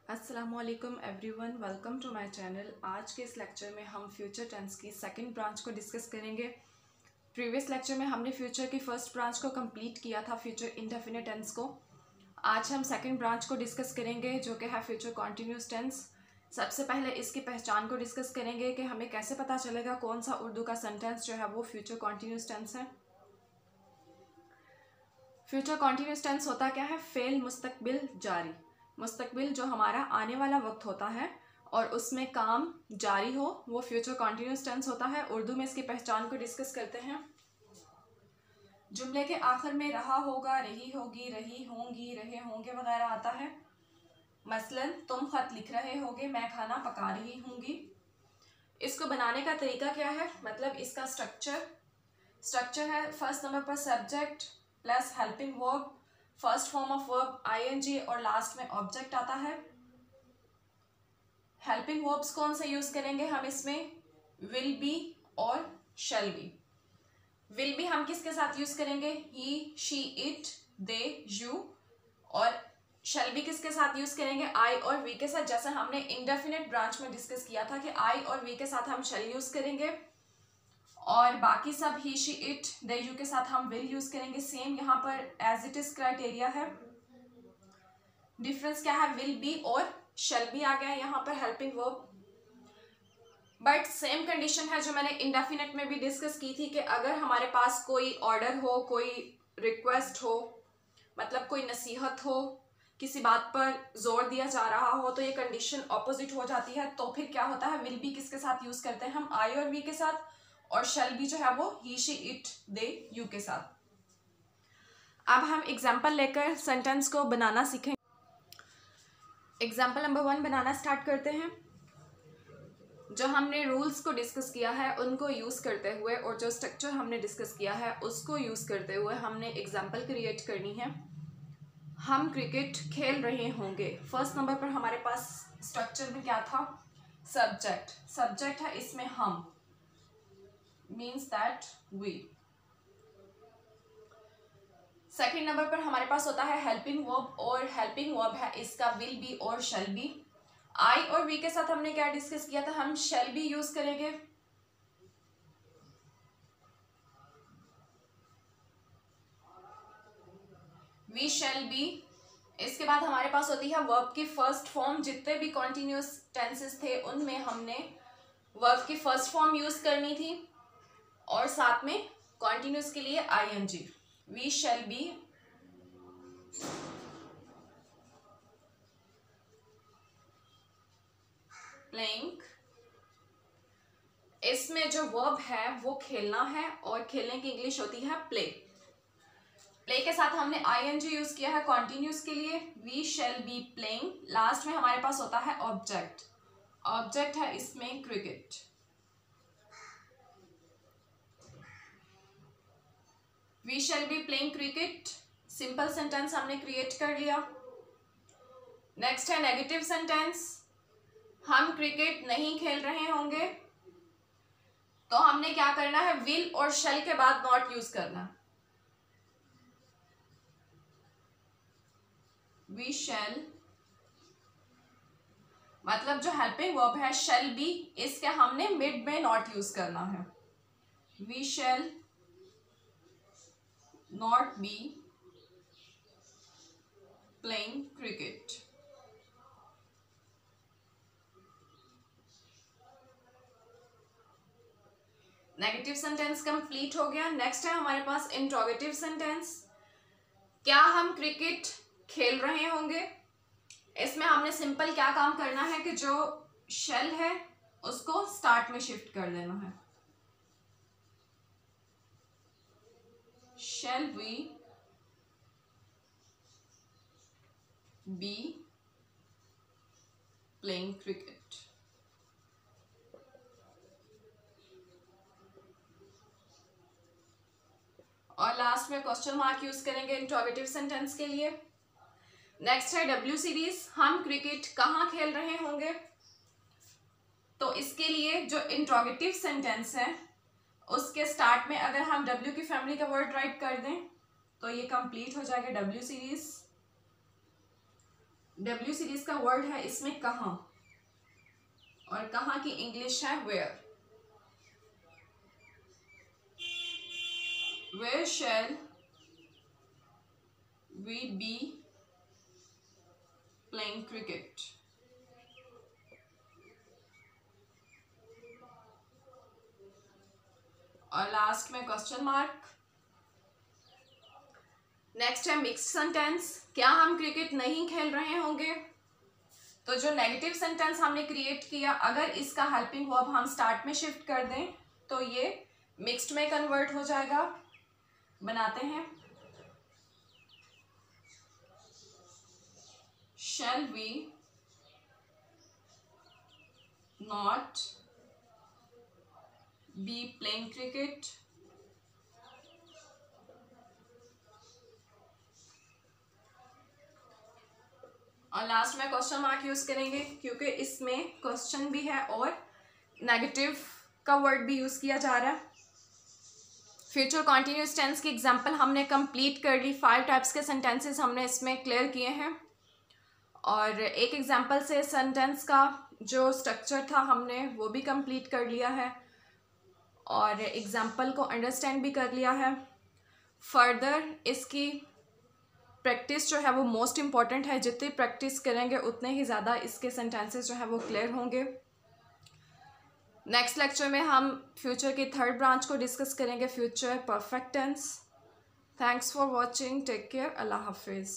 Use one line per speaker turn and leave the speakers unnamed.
अस्सलामुअलैकुम everyone, welcome to my channel. आज के इस लेक्चर में हम फ्यूचर टेंस की सेकंड ब्रांच को डिस्कस करेंगे। प्रीवियस लेक्चर में हमने फ्यूचर की फर्स्ट ब्रांच को कंप्लीट किया था, फ्यूचर इंडेफिनिट टेंस को। आज हम सेकंड ब्रांच को डिस्कस करेंगे जो कि है फ्यूचर कॉन्टिन्यूस टेंस। सबसे पहले इसकी पहचान को डिस्कस करेंगे कि हमें कैसे पता चलेगा कौन सा उर्दू का सेंटेंस जो है वो फ्यूचर कॉन्टिन्यूस टेंस है। फ्यूचर कॉन्टिन्यूस टेंस होता क्या है? फेल मुस्तकबिल जारी। मुस्तकबिल जो हमारा आने वाला वक्त होता है और उसमें काम जारी हो, वो फ्यूचर कॉन्टिन्यूस टेंस होता है। उर्दू में इसकी पहचान को डिस्कस करते हैं। जुमले के आखिर में रहा होगा, रही होगी, रही होंगी, रहे होंगे वगैरह आता है। मसलन तुम खत लिख रहे होगे, मैं खाना पका रही होंगी। इसको बनाने का तरीका क्या है? मतलब इसका स्ट्रक्चर है, फर्स्ट नंबर पर subject plus helping verb, first form of verb ING और लास्ट में ऑब्जेक्ट आता है। हेल्पिंग वर्ब्स कौन से यूज करेंगे हम इसमें? विल बी और शैल बी। विल बी हम किसके साथ यूज करेंगे? ही, शी, इट, दे, यू। और शैल बी किसके साथ यूज करेंगे? आई और वी के साथ। जैसे हमने इंडेफिनिट ब्रांच में डिस्कस किया था कि आई और वी के साथ हम शैल यूज करेंगे और बाकी सब ही, शी, इट, दे, यू के साथ हम विल यूज करेंगे। सेम यहाँ पर एज इट इज क्राइटेरिया है। डिफरेंस क्या है? विल बी और शैल बी आ गया है यहाँ पर helping verb. But same condition है जो मैंने इंडेफिनिट में भी डिस्कस की थी कि अगर हमारे पास कोई ऑर्डर हो, कोई रिक्वेस्ट हो, मतलब कोई नसीहत हो, किसी बात पर जोर दिया जा रहा हो, तो ये कंडीशन ऑपोजिट हो जाती है। तो फिर क्या होता है? विल बी किसके साथ यूज करते हैं हम? आई और वी के साथ। और शैल बी जो है वो ही, शी, इट, दे, यू के साथ। अब हम एग्जाम्पल लेकर सेंटेंस को बनाना सीखें। एग्जाम्पल नंबर 1 बनाना स्टार्ट करते हैं। जो हमने रूल्स को डिस्कस किया है उनको यूज़ करते हुए और जो स्ट्रक्चर हमने डिस्कस किया है उसको यूज़ करते हुए हमने एग्जाम्पल क्रिएट करनी है। हम क्रिकेट खेल रहे होंगे। फर्स्ट नंबर पर हमारे पास स्ट्रक्चर में क्या था? सब्जेक्ट है, इसमें हम, means that we. Second number पर हमारे पास होता है हेल्पिंग वर्ब और हेल्पिंग वर्ब है इसका विल बी और शैल बी। आई और वी के साथ हमने क्या डिस्कस किया था? हम शैल बी यूज करेंगे। We shall be. इसके बाद हमारे पास होती है वर्ब की फर्स्ट फॉर्म। जितने भी कॉन्टिन्यूस टेंसेस थे उनमें हमने वर्ब की फर्स्ट फॉर्म यूज करनी थी और साथ में कॉन्टिन्यूस के लिए ING. We shall be playing. इसमें जो वर्ब है वो खेलना है और खेलने की इंग्लिश होती है प्ले। प्ले के साथ हमने आईएनजी यूज किया है कॉन्टिन्यूस के लिए। We shall be playing. Last में हमारे पास होता है ऑब्जेक्ट है इसमें cricket. We shall be playing cricket. Simple sentence हमने क्रिएट कर लिया। नेक्स्ट है नेगेटिव सेंटेंस। हम क्रिकेट नहीं खेल रहे होंगे, तो हमने क्या करना है? विल और शैल के बाद नॉट यूज करना। वी शैल, मतलब जो हेल्पिंग वर्ब है शैल बी, इसके हमने मिड में नॉट यूज करना है। We shall not be playing cricket. Negative sentence complete हो गया। नेक्स्ट है हमारे पास इंट्रोगेटिव सेंटेंस। क्या हम क्रिकेट खेल रहे होंगे? इसमें हमने सिंपल क्या काम करना है कि जो शैल है उसको स्टार्ट में शिफ्ट कर देना है। Shall we be playing cricket. और लास्ट में क्वेश्चन मार्क यूज करेंगे इंट्रोगेटिव सेंटेंस के लिए। नेक्स्ट है डब्ल्यू सीरीज। हम क्रिकेट कहाँ खेल रहे होंगे? तो इसके लिए जो इंट्रोगेटिव सेंटेंस है उसके स्टार्ट में अगर हम डब्ल्यू की फैमिली का वर्ड राइट कर दें तो ये कंप्लीट हो जाएगा डब्ल्यू सीरीज। W सीरीज का वर्ड है इसमें कहाँ, और कहाँ की इंग्लिश है where. Where shall we be playing cricket. और लास्ट में क्वेश्चन मार्क। नेक्स्ट है मिक्स्ड सेंटेंस। क्या हम क्रिकेट नहीं खेल रहे होंगे? तो जो नेगेटिव सेंटेंस हमने क्रिएट किया, अगर इसका हेल्पिंग वर्ब हम स्टार्ट में शिफ्ट कर दें तो ये मिक्स्ड में कन्वर्ट हो जाएगा। बनाते हैं, shall we not be playing cricket. और लास्ट में क्वेश्चन मार्क यूज करेंगे क्योंकि इसमें क्वेश्चन भी है और नेगेटिव का वर्ड भी यूज किया जा रहा है। फ्यूचर कॉन्टिन्यूस टेंस की एग्जांपल हमने कंप्लीट कर ली। 5 टाइप्स के सेंटेंसेस हमने इसमें क्लियर किए हैं, और एक एग्जांपल से सेंटेंस का जो स्ट्रक्चर था हमने वो भी कंप्लीट कर लिया है, और एग्जांपल को अंडरस्टैंड भी कर लिया है। फर्दर इसकी प्रैक्टिस जो है वो मोस्ट इम्पॉर्टेंट है। जितनी प्रैक्टिस करेंगे उतने ही ज़्यादा इसके सेंटेंसेस जो है वो क्लियर होंगे। नेक्स्ट लेक्चर में हम फ्यूचर की थर्ड ब्रांच को डिस्कस करेंगे, future perfect tense. Thanks for watching, take care, अल्लाह हाफिज़।